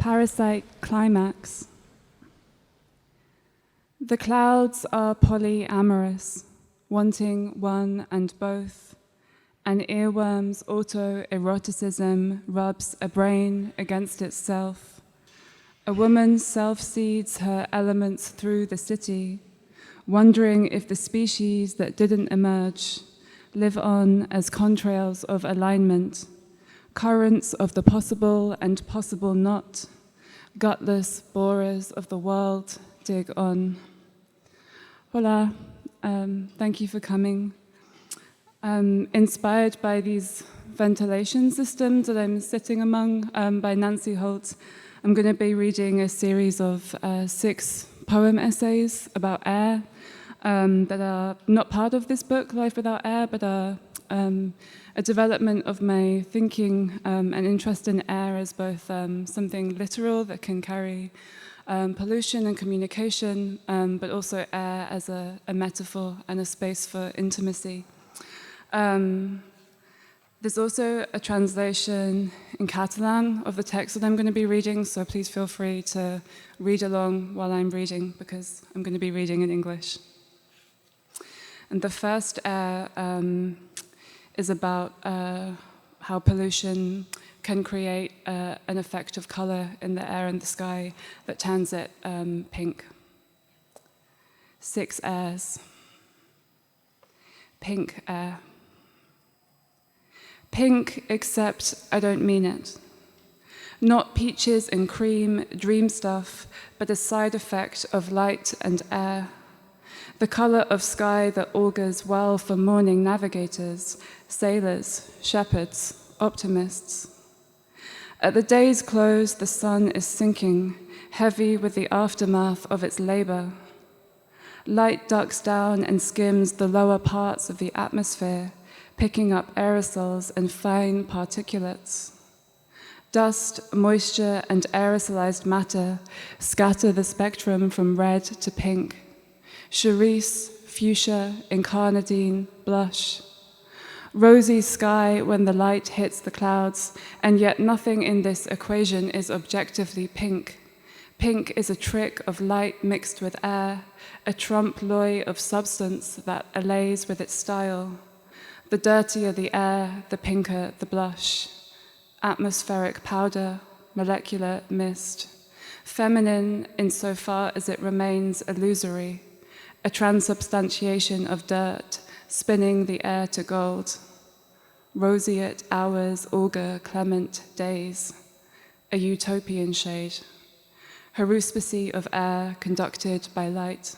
Parasite Climax. The clouds are polyamorous, wanting one and both. An earworm's auto-eroticism rubs a brain against itself. A woman self-seeds her elements through the city, wondering if the species that didn't emerge live on as contrails of alignment, currents of the possible and possible not, gutless borers of the world dig on. Hola, thank you for coming. Inspired by these ventilation systems that I'm sitting among by Nancy Holt, I'm going to be reading a series of 6 poem essays about air that are not part of this book, Life Without Air, but are a development of my thinking and interest in air as both something literal that can carry pollution and communication, but also air as a metaphor and a space for intimacy. There's also a translation in Catalan of the text that I'm going to be reading, so please feel free to read along while I'm reading, because I'm going to be reading in English. And the first air is about how pollution can create an effect of color in the air and the sky that turns it pink. 6 airs. Pink air. Pink, except I don't mean it. Not peaches and cream, dream stuff, but a side effect of light and air. The color of sky that augurs well for morning navigators, sailors, shepherds, optimists. At the day's close, the sun is sinking, heavy with the aftermath of its labor. Light ducks down and skims the lower parts of the atmosphere, picking up aerosols and fine particulates. Dust, moisture, and aerosolized matter scatter the spectrum from red to pink. Cerise, fuchsia, incarnadine, blush. Rosy sky when the light hits the clouds, and yet nothing in this equation is objectively pink. Pink is a trick of light mixed with air, a trompe-l'oeil of substance that allays with its style. The dirtier the air, the pinker the blush. Atmospheric powder, molecular mist. Feminine insofar as it remains illusory, a transubstantiation of dirt, spinning the air to gold. Roseate hours augur clement days, a utopian shade. Haruspicy of air conducted by light.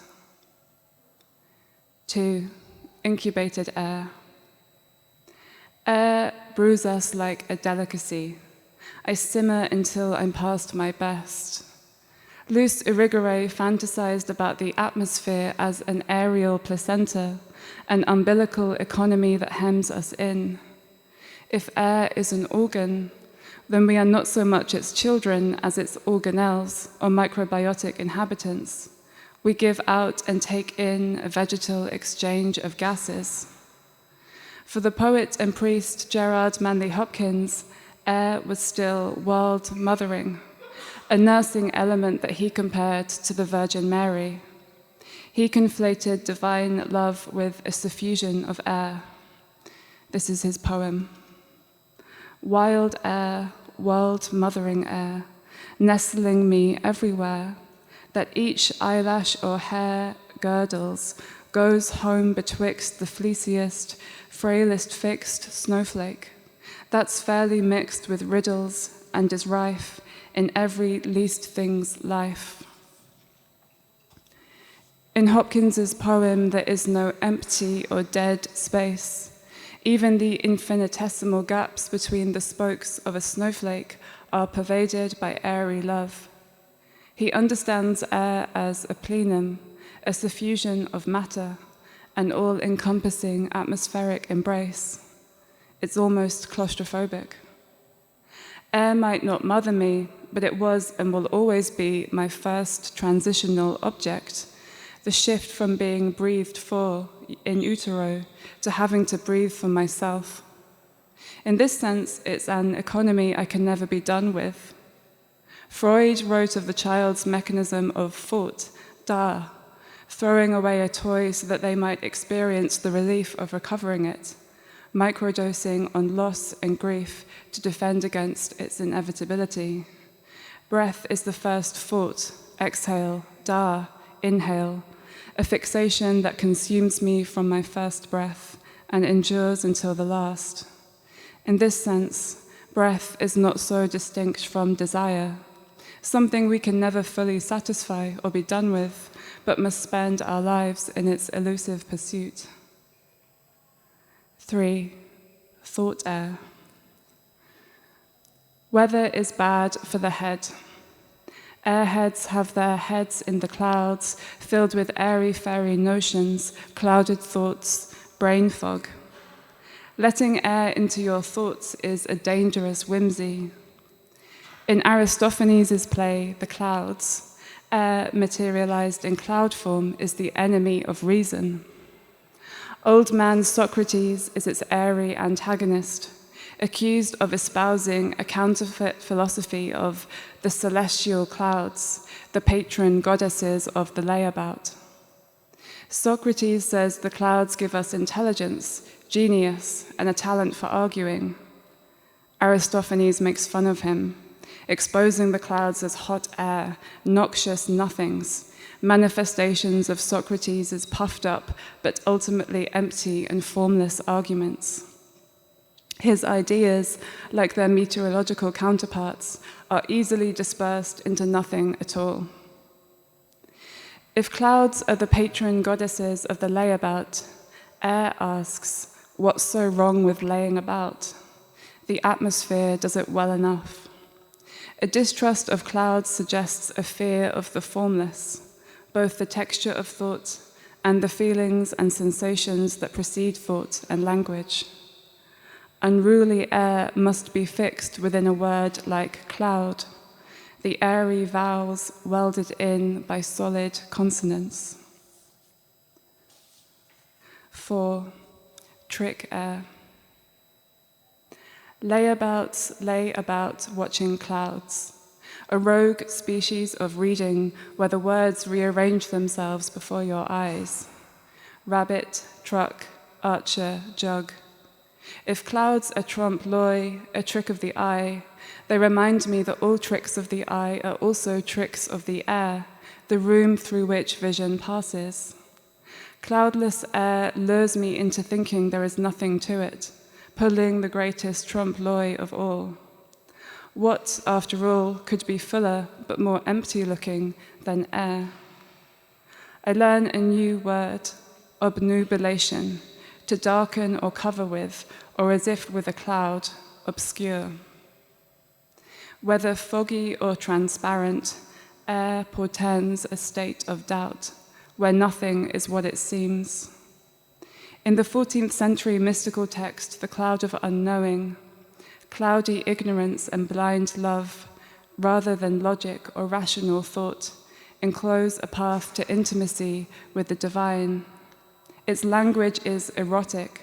2. Incubated air. Air brews us like a delicacy. I simmer until I'm past my best. Luce Irigaray fantasized about the atmosphere as an aerial placenta, an umbilical economy that hems us in. If air is an organ, then we are not so much its children as its organelles or microbiotic inhabitants. We give out and take in a vegetal exchange of gases. For the poet and priest Gerard Manley Hopkins, air was still world mothering, a nursing element that he compared to the Virgin Mary. He conflated divine love with a suffusion of air. This is his poem. Wild air, world mothering air, nestling me everywhere, that each eyelash or hair girdles, goes home betwixt the fleeciest, frailest fixed snowflake, that's fairly mixed with riddles and is rife in every least thing's life. In Hopkins's poem, there is no empty or dead space. Even the infinitesimal gaps between the spokes of a snowflake are pervaded by airy love. He understands air as a plenum, a suffusion of matter, an all-encompassing atmospheric embrace. It's almost claustrophobic. Air might not mother me, but it was and will always be my first transitional object, the shift from being breathed for in utero to having to breathe for myself. In this sense, it's an economy I can never be done with. Freud wrote of the child's mechanism of thought, da, throwing away a toy so that they might experience the relief of recovering it, microdosing on loss and grief to defend against its inevitability. Breath is the first thought, exhale, da, inhale, a fixation that consumes me from my first breath and endures until the last. In this sense, breath is not so distinct from desire, something we can never fully satisfy or be done with, but must spend our lives in its elusive pursuit. 3. Thought air. Weather is bad for the head. Airheads have their heads in the clouds, filled with airy-fairy notions, clouded thoughts, brain fog. Letting air into your thoughts is a dangerous whimsy. In Aristophanes' play, The Clouds, air materialized in cloud form is the enemy of reason. Old man Socrates is its airy antagonist, accused of espousing a counterfeit philosophy of the celestial clouds, the patron goddesses of the layabout. Socrates says the clouds give us intelligence, genius, and a talent for arguing. Aristophanes makes fun of him, exposing the clouds as hot air, noxious nothings, manifestations of Socrates' puffed up but ultimately empty and formless arguments. His ideas, like their meteorological counterparts, are easily dispersed into nothing at all. If clouds are the patron goddesses of the layabout, air asks, what's so wrong with laying about? The atmosphere does it well enough. A distrust of clouds suggests a fear of the formless, both the texture of thought and the feelings and sensations that precede thought and language. Unruly air must be fixed within a word like cloud, the airy vowels welded in by solid consonants. 4. Trick air. Layabouts lay about watching clouds, a rogue species of reading where the words rearrange themselves before your eyes. Rabbit, truck, archer, jug. If clouds are trompe-l'oeil, a trick of the eye, they remind me that all tricks of the eye are also tricks of the air, the room through which vision passes. Cloudless air lures me into thinking there is nothing to it, pulling the greatest trompe-l'oeil of all. What, after all, could be fuller but more empty-looking than air? I learn a new word, obnubilation, to darken or cover with, or as if with a cloud, obscure. Whether foggy or transparent, air portends a state of doubt, where nothing is what it seems. In the 14th century mystical text, The Cloud of Unknowing, cloudy ignorance and blind love, rather than logic or rational thought, enclose a path to intimacy with the divine. Its language is erotic,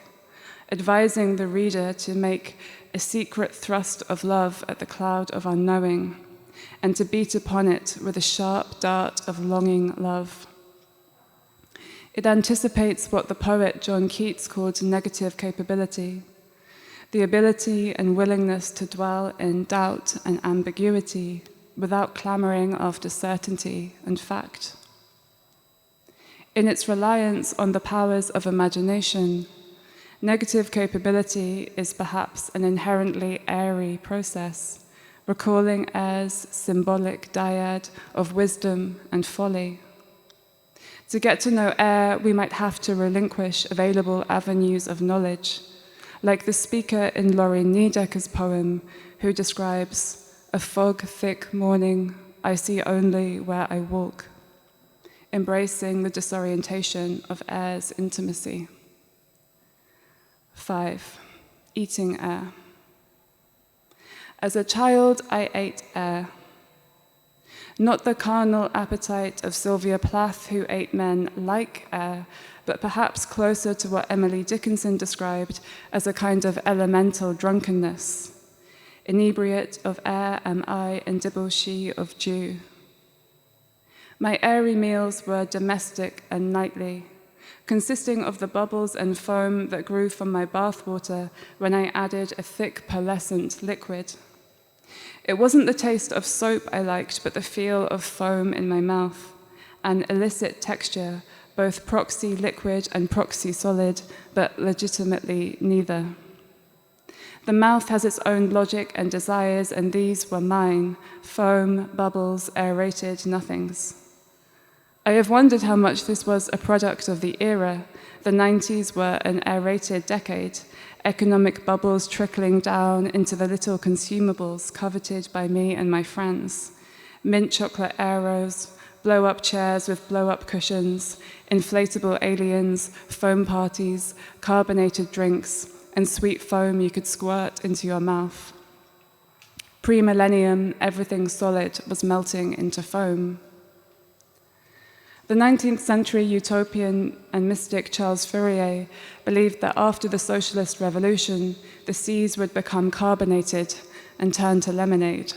advising the reader to make a secret thrust of love at the cloud of unknowing, and to beat upon it with a sharp dart of longing love. It anticipates what the poet John Keats called negative capability, the ability and willingness to dwell in doubt and ambiguity without clamoring after certainty and fact. In its reliance on the powers of imagination, negative capability is perhaps an inherently airy process, recalling air's symbolic dyad of wisdom and folly. To get to know air, we might have to relinquish available avenues of knowledge, like the speaker in Laurie Niedecker's poem, who describes a fog-thick morning, I see only where I walk, embracing the disorientation of air's intimacy. 5. Eating air. As a child, I ate air. Not the carnal appetite of Sylvia Plath, who ate men like air, but perhaps closer to what Emily Dickinson described as a kind of elemental drunkenness. Inebriate of air am I, and dibble she of dew. My airy meals were domestic and nightly, consisting of the bubbles and foam that grew from my bathwater when I added a thick pearlescent liquid. It wasn't the taste of soap I liked, but the feel of foam in my mouth, an illicit texture, both proxy liquid and proxy solid, but legitimately neither. The mouth has its own logic and desires, and these were mine: foam, bubbles, aerated nothings. I have wondered how much this was a product of the era. The 90s were an aerated decade, economic bubbles trickling down into the little consumables coveted by me and my friends. Mint chocolate arrows, blow-up chairs with blow-up cushions, inflatable aliens, foam parties, carbonated drinks, and sweet foam you could squirt into your mouth. Pre-millennium, everything solid was melting into foam. The 19th century utopian and mystic Charles Fourier believed that after the socialist revolution, the seas would become carbonated and turn to lemonade.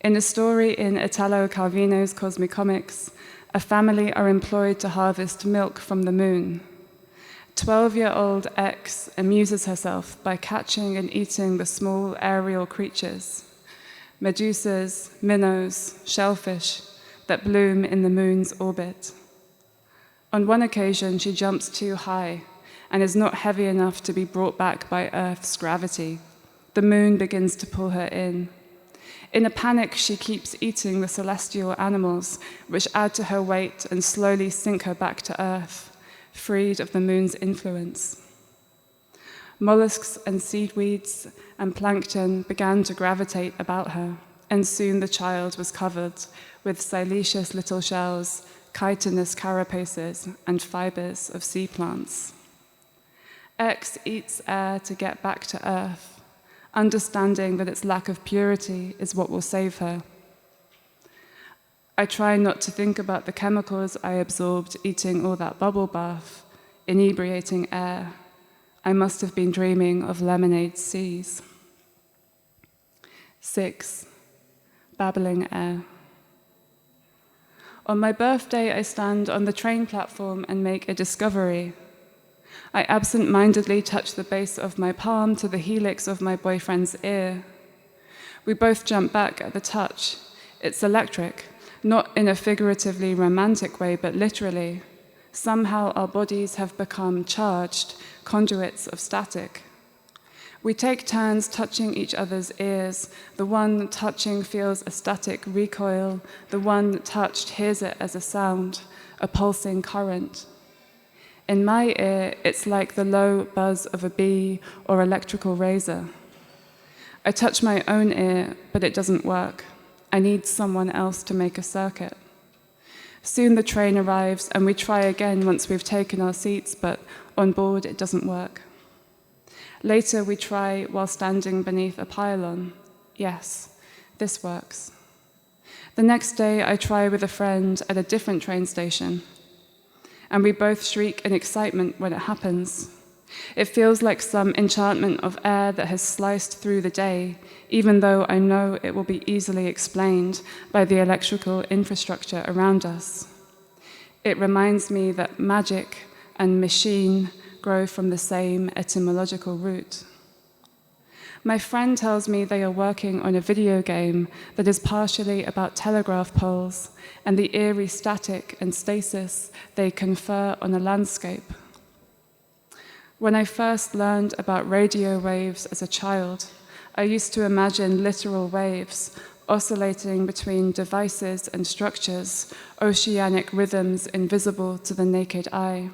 In a story in Italo Calvino's Cosmicomics, a family are employed to harvest milk from the moon. 12-year-old X amuses herself by catching and eating the small aerial creatures, medusas, minnows, shellfish, that bloom in the moon's orbit. On one occasion, she jumps too high and is not heavy enough to be brought back by Earth's gravity. The moon begins to pull her in. In a panic, she keeps eating the celestial animals, which add to her weight and slowly sink her back to Earth, freed of the moon's influence. Mollusks and seaweeds and plankton began to gravitate about her, and soon the child was covered with siliceous little shells, chitinous carapaces, and fibers of sea plants. X eats air to get back to Earth, understanding that its lack of purity is what will save her. I try not to think about the chemicals I absorbed eating all that bubble bath, inebriating air. I must have been dreaming of lemonade seas. 6. Babbling air. On my birthday, I stand on the train platform and make a discovery. I absent-mindedly touch the base of my palm to the helix of my boyfriend's ear. We both jump back at the touch. It's electric, not in a figuratively romantic way, but literally. Somehow our bodies have become charged, conduits of static. We take turns touching each other's ears. The one touching feels a static recoil. The one touched hears it as a sound, a pulsing current. In my ear, it's like the low buzz of a bee or electrical razor. I touch my own ear, but it doesn't work. I need someone else to make a circuit. Soon the train arrives, and we try again once we've taken our seats, but on board it doesn't work. Later we try while standing beneath a pylon. Yes, this works. The next day I try with a friend at a different train station, and we both shriek in excitement when it happens. It feels like some enchantment of air that has sliced through the day, even though I know it will be easily explained by the electrical infrastructure around us. It reminds me that magic and machine grow from the same etymological root. My friend tells me they are working on a video game that is partially about telegraph poles and the eerie static and stasis they confer on a landscape. When I first learned about radio waves as a child, I used to imagine literal waves oscillating between devices and structures, oceanic rhythms invisible to the naked eye.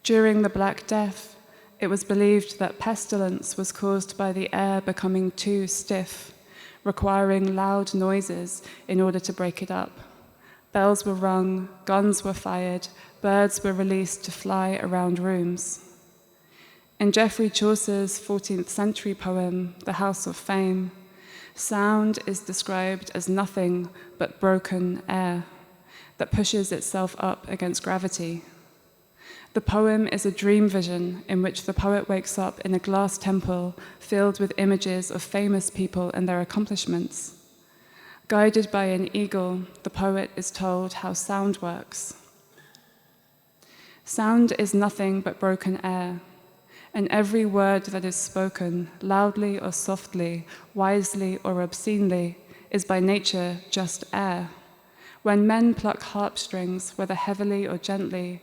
During the Black Death, it was believed that pestilence was caused by the air becoming too stiff, requiring loud noises in order to break it up. Bells were rung, guns were fired, birds were released to fly around rooms. In Geoffrey Chaucer's 14th century poem, The House of Fame, sound is described as nothing but broken air that pushes itself up against gravity. The poem is a dream vision in which the poet wakes up in a glass temple filled with images of famous people and their accomplishments. Guided by an eagle, the poet is told how sound works. Sound is nothing but broken air, and every word that is spoken, loudly or softly, wisely or obscenely, is by nature just air. When men pluck harpstrings, whether heavily or gently,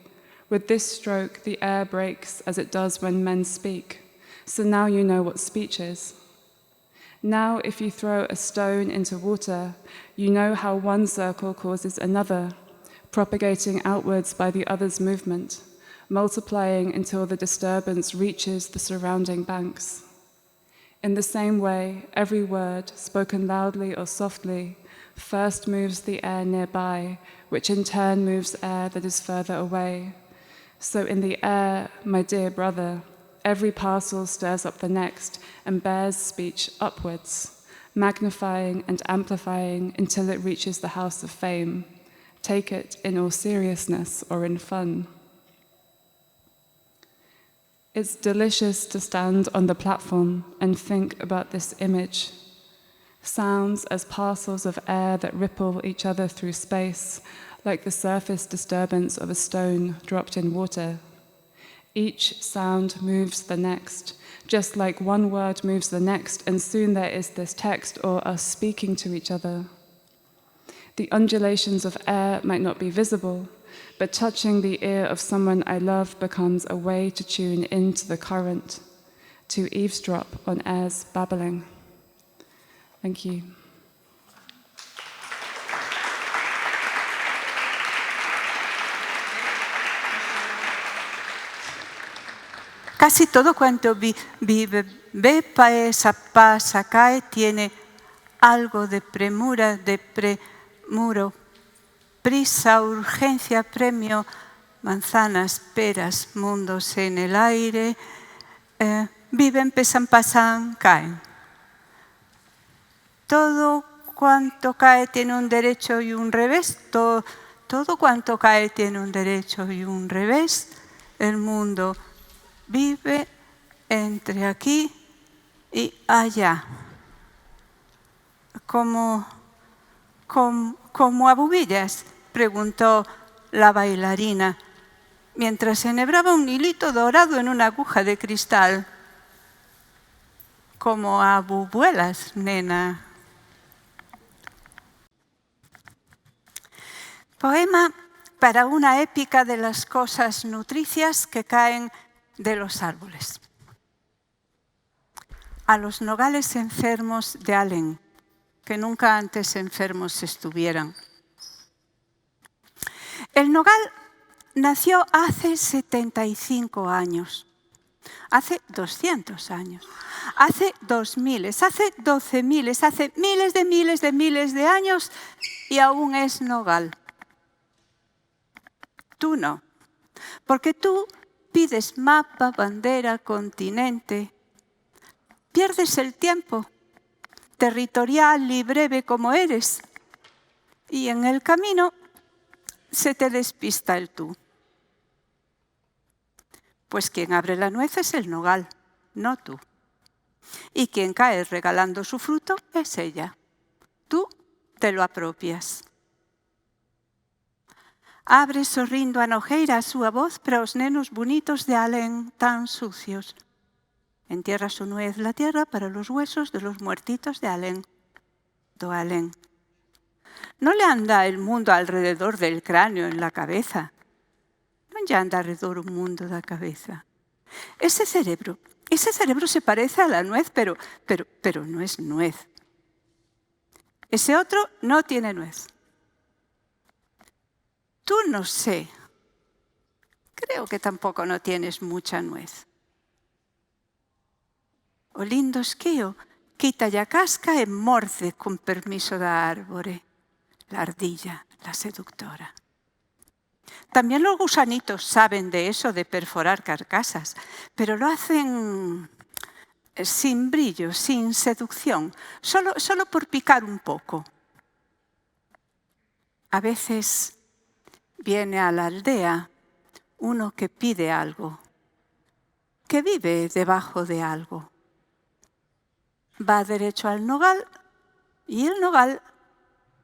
with this stroke the air breaks as it does when men speak. So now you know what speech is. Now if you throw a stone into water, you know how one circle causes another, propagating outwards by the other's movement, multiplying until the disturbance reaches the surrounding banks. In the same way, every word, spoken loudly or softly, first moves the air nearby, which in turn moves air that is further away. So in the air, my dear brother, every parcel stirs up the next and bears speech upwards, magnifying and amplifying until it reaches the house of fame. Take it in all seriousness or in fun. It's delicious to stand on the platform and think about this image. Sounds as parcels of air that ripple each other through space, like the surface disturbance of a stone dropped in water. Each sound moves the next, just like one word moves the next, and soon there is this text or us speaking to each other. The undulations of air might not be visible, but touching the ear of someone I love becomes a way to tune into the current, to eavesdrop on air's babbling. Thank you. Casi todo cuanto vive, pesa, pasa, cae, tiene algo de premura, de premuro, prisa, urgencia, premio, manzanas, peras, mundos en el aire, viven, pesan, pasan, caen. Todo cuanto cae tiene un derecho y un revés, todo cuanto cae tiene un derecho y un revés. El mundo vive entre aquí y allá, como a bubillas, preguntó la bailarina, mientras enhebraba un hilito dorado en una aguja de cristal. Como a bubuelas, nena. Poema para una épica de las cosas nutricias que caen de los árboles. A los nogales enfermos de Allen, que nunca antes enfermos estuvieran. El nogal nació hace 75 años, hace 200 años, hace 2000, hace 12.000, hace miles de años y aún es nogal. Tú no, porque tú pides mapa, bandera, continente. Pierdes el tiempo, territorial y breve como eres, y en el camino se te despista el tú. Pues quien abre la nuez es el nogal, no tú. Y quien cae regalando su fruto es ella. Tú te lo apropias. Abre sorrindo a nojeira a súa voz para os nenos bonitos de Allen tan sucios. Entierra su nuez la tierra para los huesos de los muertitos de Allen. Do Allen. No le anda el mundo alrededor del cráneo en la cabeza. Non lle anda alrededor un mundo da cabeza. Ese cerebro se parece a la nuez, pero no es nuez. Ese otro no tiene nuez. Tú no sé. Creo que tampoco no tienes mucha nuez. O lindo esquío, quítalle a casca e morde con permiso da árbore. La ardilla, la seductora. También los gusanitos saben de eso, de perforar carcasas, pero lo hacen sin brillo, sin seducción, solo por picar un poco. A veces viene a la aldea uno que pide algo, que vive debajo de algo. Va derecho al nogal y el nogal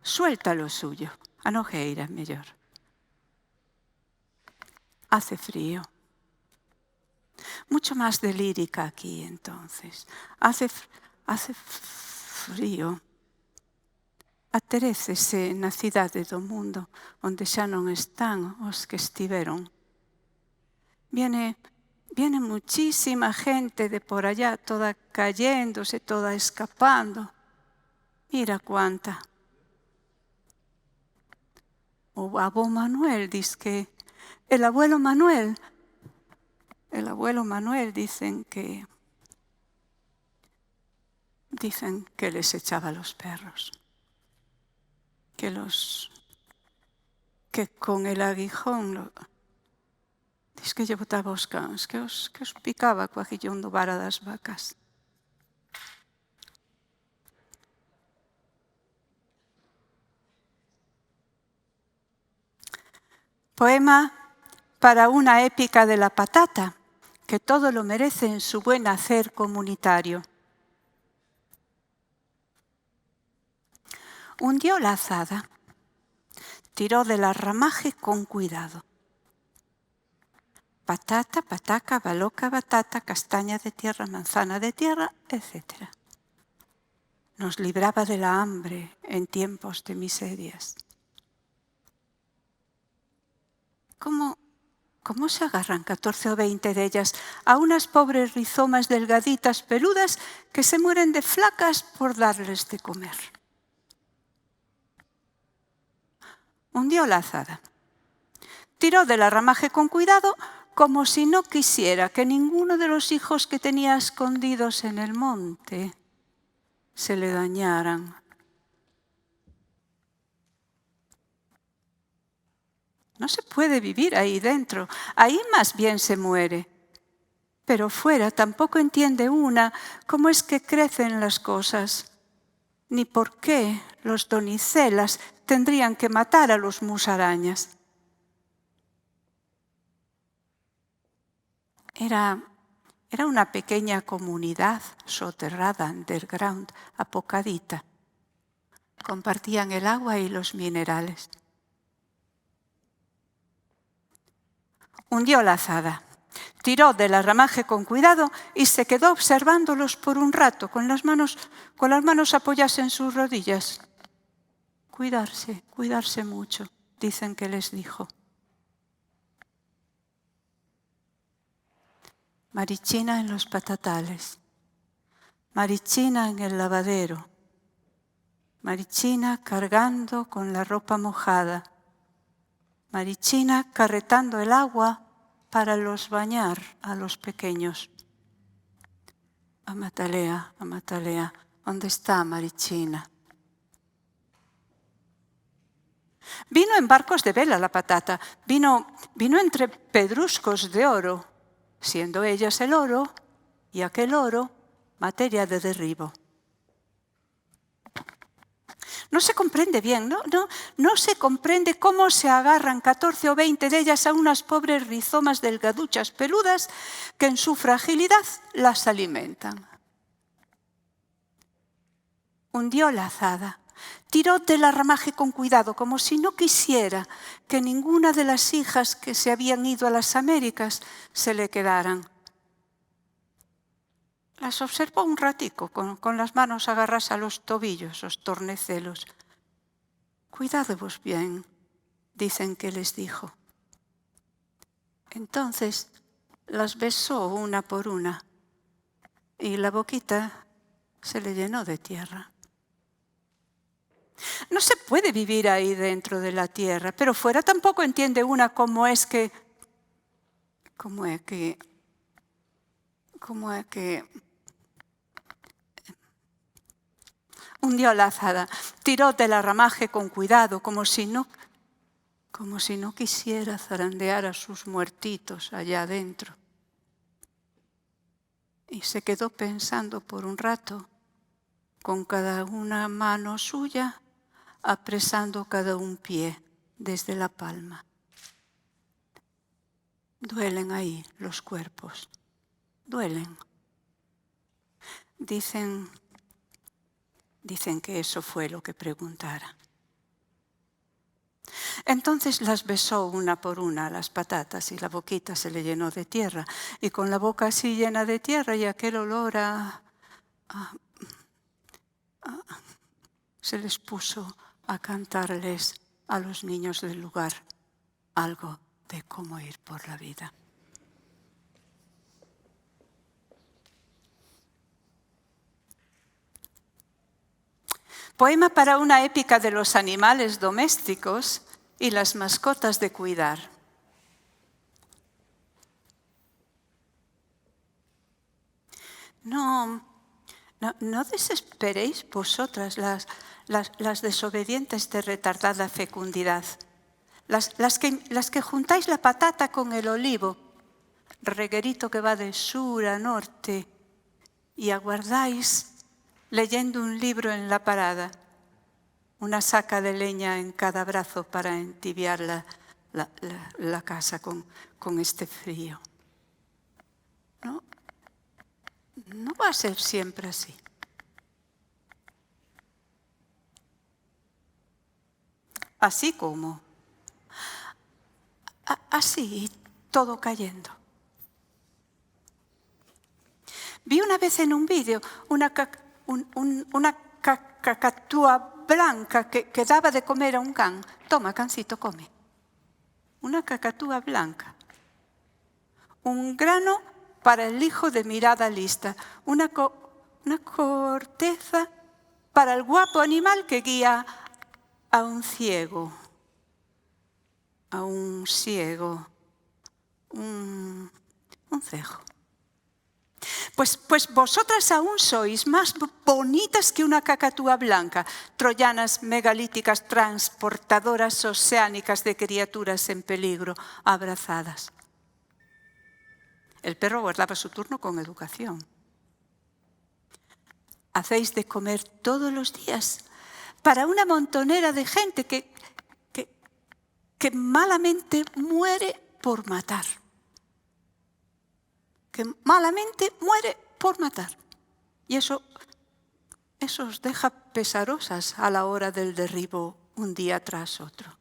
suelta lo suyo. A nogueira, mellor. Hace frío. Mucho más de lírica aquí, entonces. Hace frío. Aterécese na cidade do mundo onde xa non están os que estiveron. Viene muchísima gente de por allá, toda cayéndose, toda escapando. Mira cuánta. O abó Manuel dice que el abuelo Manuel dicen que les echaba los perros. Que con el aguijón dice que lle botaba os cans, que os picaba co aguillón do vara das vacas. Poema para una épica de la patata, que todo lo merece en su buen hacer comunitario. Hundió la azada, tiró del ramaje con cuidado. Patata, pataca, baloca, batata, castaña de tierra, manzana de tierra, etc. Nos libraba de la hambre en tiempos de miserias. ¿Cómo se agarran 14 o 20 de ellas a unas pobres rizomas delgaditas peludas que se mueren de flacas por darles de comer? Hundió la azada. Tiró del ramaje con cuidado, como si no quisiera que ninguno de los hijos que tenía escondidos en el monte se le dañaran. No se puede vivir ahí dentro, ahí más bien se muere. Pero fuera tampoco entiende una cómo es que crecen las cosas, ni por qué los donizelas tendrían que matar a los musarañas. Era una pequeña comunidad soterrada, underground, apocadita. Compartían el agua y los minerales. Hundió la azada, tiró del ramaje con cuidado y se quedó observándolos por un rato, con las manos apoyadas en sus rodillas. Cuidarse mucho, dicen que les dijo. Marichina en los patatales, marichina en el lavadero, marichina cargando con la ropa mojada, marichina carretando el agua para los bañar a los pequeños. Amatalea, ¿dónde está Marichina? Vino en barcos de vela la patata, vino entre pedruscos de oro, siendo ellas el oro y aquel oro materia de derribo. No se comprende bien, no se comprende cómo se agarran 14 o 20 de ellas a unas pobres rizomas delgaduchas peludas que en su fragilidad las alimentan. Hundió la azada, tiró del ramaje con cuidado, como si no quisiera que ninguna de las hijas que se habían ido a las Américas se le quedaran. Las observó un ratico, con las manos agarradas a los tobillos, los tornecelos. Cuidadvos bien, dicen que les dijo. Entonces las besó una por una y la boquita se le llenó de tierra. No se puede vivir ahí dentro de la tierra, pero fuera tampoco entiende una cómo es que hundió la azada, tiró del ramaje con cuidado, como si no quisiera zarandear a sus muertitos allá adentro. Y se quedó pensando por un rato, con cada una mano suya, apresando cada un pie desde la palma. Duelen ahí los cuerpos, duelen. Dicen que eso fue lo que preguntara. Entonces las besó una por una las patatas y la boquita se le llenó de tierra. Y con la boca así llena de tierra y aquel olor se les puso a cantarles a los niños del lugar algo de cómo ir por la vida. Poema para una épica de los animales domésticos y las mascotas de cuidar. No desesperéis vosotras las desobedientes de retardada fecundidad, las que juntáis la patata con el olivo, reguerito que va de sur a norte, y aguardáis leyendo un libro en la parada, una saca de leña en cada brazo para entibiar la casa con este frío. No va a ser siempre así. Así como, así, todo cayendo. Vi una vez en un vídeo una cacatúa blanca que daba de comer a un can. Toma, cancito, come. Una cacatúa blanca. Un grano para el hijo de mirada lista. Una corteza para el guapo animal que guía a un ciego. A un ciego. Un cejo. Pues vosotras aún sois más bonitas que una cacatúa blanca, troyanas megalíticas transportadoras oceánicas de criaturas en peligro, abrazadas. El perro guardaba su turno con educación. Hacéis de comer todos los días para una montonera de gente que malamente muere por matar. Que malamente muere por matar. Y eso os deja pesarosas a la hora del derribo un día tras otro.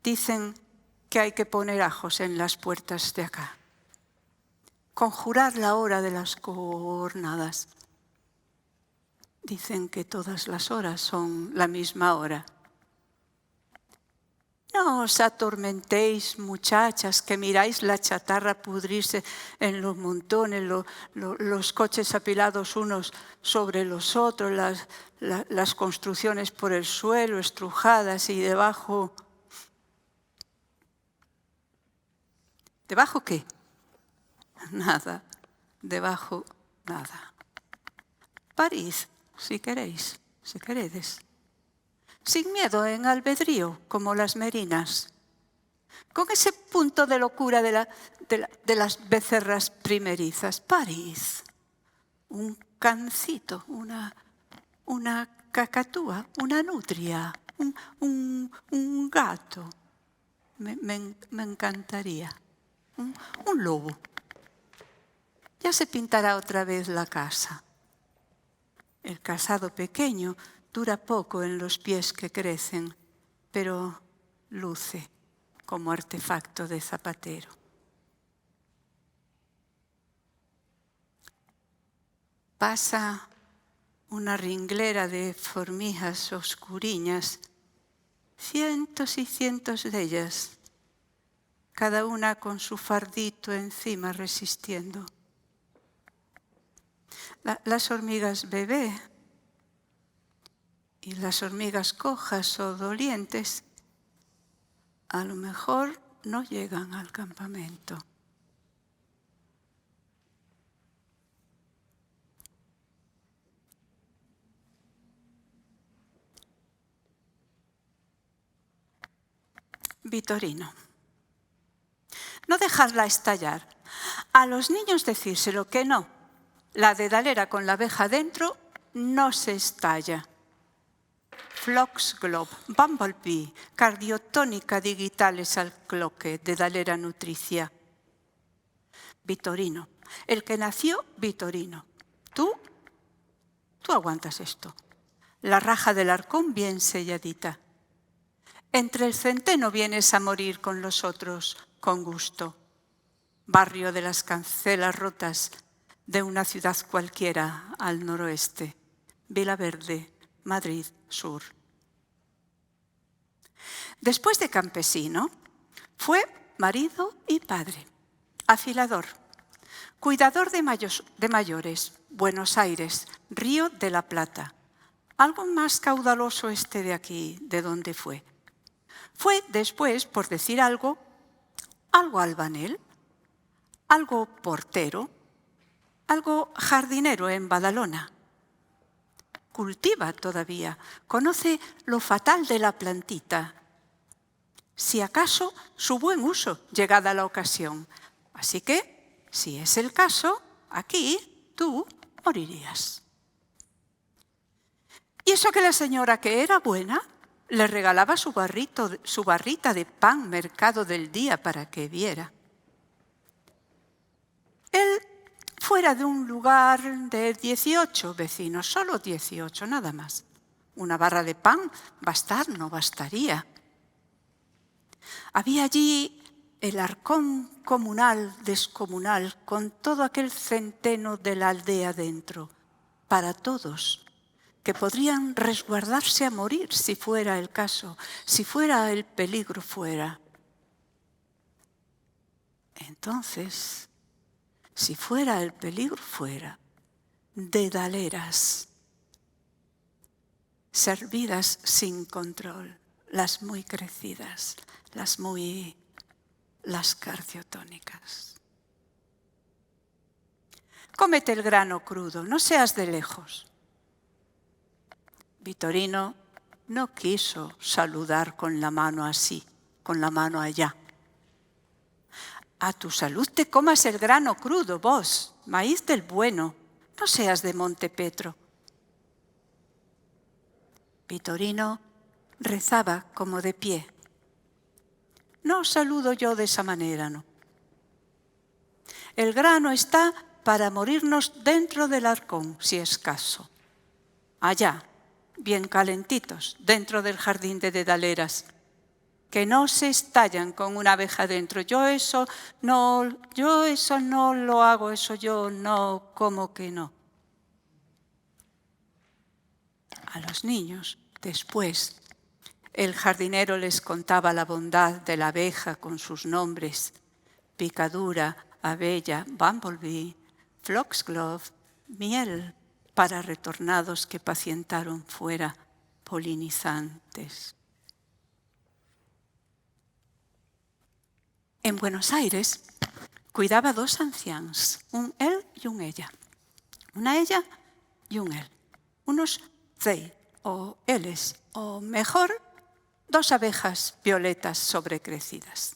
Dicen que hay que poner ajos en las puertas de acá. Conjurar la hora de las jornadas. Dicen que todas las horas son la misma hora. No os atormentéis, muchachas, que miráis la chatarra pudrirse en los montones, los coches apilados unos sobre los otros, las construcciones por el suelo, estrujadas y debajo... ¿Debajo qué? Nada. Debajo, nada. París, si queréis, si queredes. Sin miedo, en albedrío, como las merinas. Con ese punto de locura de las becerras primerizas. París, un cancito, una cacatúa, una nutria, un gato. Me encantaría. Un lobo. Ya se pintará otra vez la casa. El casado pequeño dura poco en los pies que crecen, pero luce como artefacto de zapatero. Pasa una ringlera de formijas oscuriñas, cientos y cientos de ellas, cada una con su fardito encima resistiendo. Las hormigas bebé y las hormigas cojas o dolientes a lo mejor no llegan al campamento. Vitorino. No dejarla estallar. A los niños decírselo que no. La dedalera con la abeja dentro no se estalla. Foxglove, Bumblebee, cardiotónica digitales al cloque de Dalera Nutricia. Vitorino, el que nació Vitorino. Tú aguantas esto. La raja del arcón bien selladita. Entre el centeno vienes a morir con los otros, con gusto. Barrio de las cancelas rotas de una ciudad cualquiera al noroeste. Vila Verde, Madrid Sur. Después de campesino, fue marido y padre, afilador, cuidador de mayores, Buenos Aires, Río de la Plata. Algo más caudaloso este de aquí, de donde fue. Fue después, por decir algo albanel, algo portero, algo jardinero en Badalona. Cultiva todavía, conoce lo fatal de la plantita. Si acaso, su buen uso, llegada la ocasión. Así que, si es el caso, aquí tú morirías. Y eso que la señora, que era buena, le regalaba su barrita de pan mercado del día para que viera. Él fuera de un lugar de 18 vecinos, solo 18, nada más. Una barra de pan, no bastaría. Había allí el arcón comunal, descomunal, con todo aquel centeno de la aldea dentro, para todos, que podrían resguardarse a morir si fuera el caso, si fuera el peligro fuera. Entonces, si fuera el peligro fuera, dedaleras, servidas sin control, las muy crecidas, las cardiotónicas. Cómete el grano crudo, no seas de lejos. Vitorino no quiso saludar con la mano así, con la mano allá. A tu salud te comas el grano crudo, vos, maíz del bueno, no seas de Montepetro. Vitorino rezaba como de pie. No saludo yo de esa manera, no. El grano está para morirnos dentro del arcón, si es caso. Allá, bien calentitos, dentro del jardín de dedaleras, que no se estallan con una abeja dentro. Yo eso no lo hago, eso yo no, como que no. A los niños, después, el jardinero les contaba la bondad de la abeja con sus nombres: picadura, abella, bumblebee, foxglove, miel para retornados que pacientaron fuera, polinizantes. En Buenos Aires cuidaba dos ancianos, un él y un ella. Una ella y un él. Unos they o éles, o mejor, dos abejas violetas sobrecrecidas.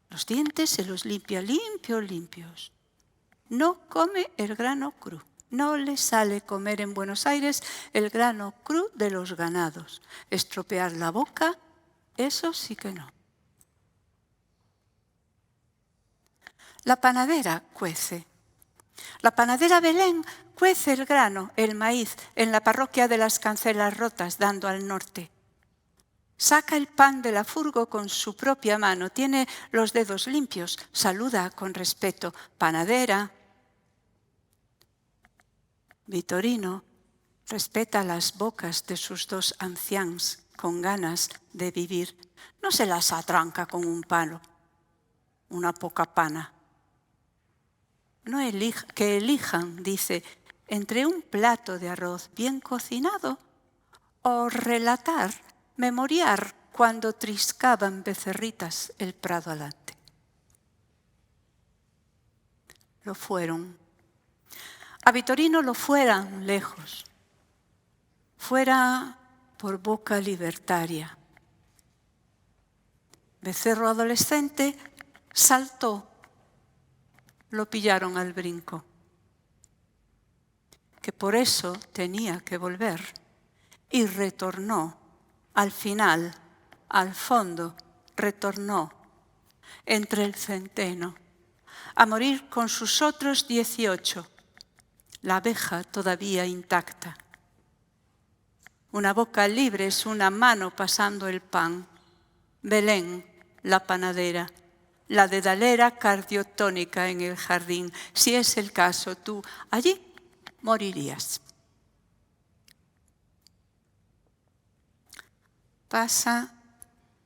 Los dientes se los limpia limpios. No come el grano cru. No le sale comer en Buenos Aires el grano cru de los ganados. Estropear la boca, eso sí que no. La panadera cuece. La panadera Belén cuece el grano, el maíz, en la parroquia de las Cancelas Rotas, dando al norte. Saca el pan de la furgo con su propia mano, tiene los dedos limpios, saluda con respeto. Panadera. Vitorino respeta las bocas de sus dos ancianos con ganas de vivir. No se las atranca con un palo, una poca pana. Que elijan, dice, entre un plato de arroz bien cocinado o relatar, memoriar cuando triscaban becerritas el prado alante. Lo fueron. A Vitorino lo fueran lejos. Fuera por boca libertaria. Becerro adolescente saltó. Lo pillaron al brinco. Que por eso tenía que volver. y retornó. Al final, al fondo, retornó entre el centeno, a morir con sus otros 18, la abeja todavía intacta. Una boca libre es una mano pasando el pan. Belén, la panadera, la dedalera cardiotónica en el jardín. Si es el caso, tú allí morirías. Pasa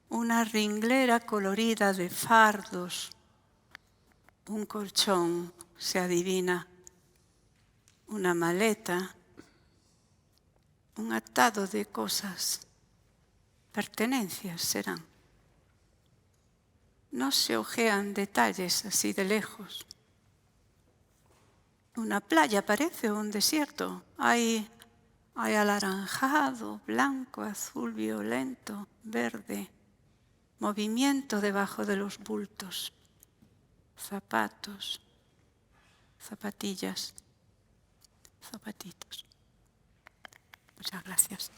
una ringlera colorida de fardos, un colchón, se adivina, una maleta, un atado de cosas, pertenencias serán. No se ojean detalles así de lejos. Una playa parece un desierto. Hay alaranjado, blanco, azul, violento, verde. Movimiento debajo de los bultos. Zapatos, zapatillas, zapatitos. Muchas gracias.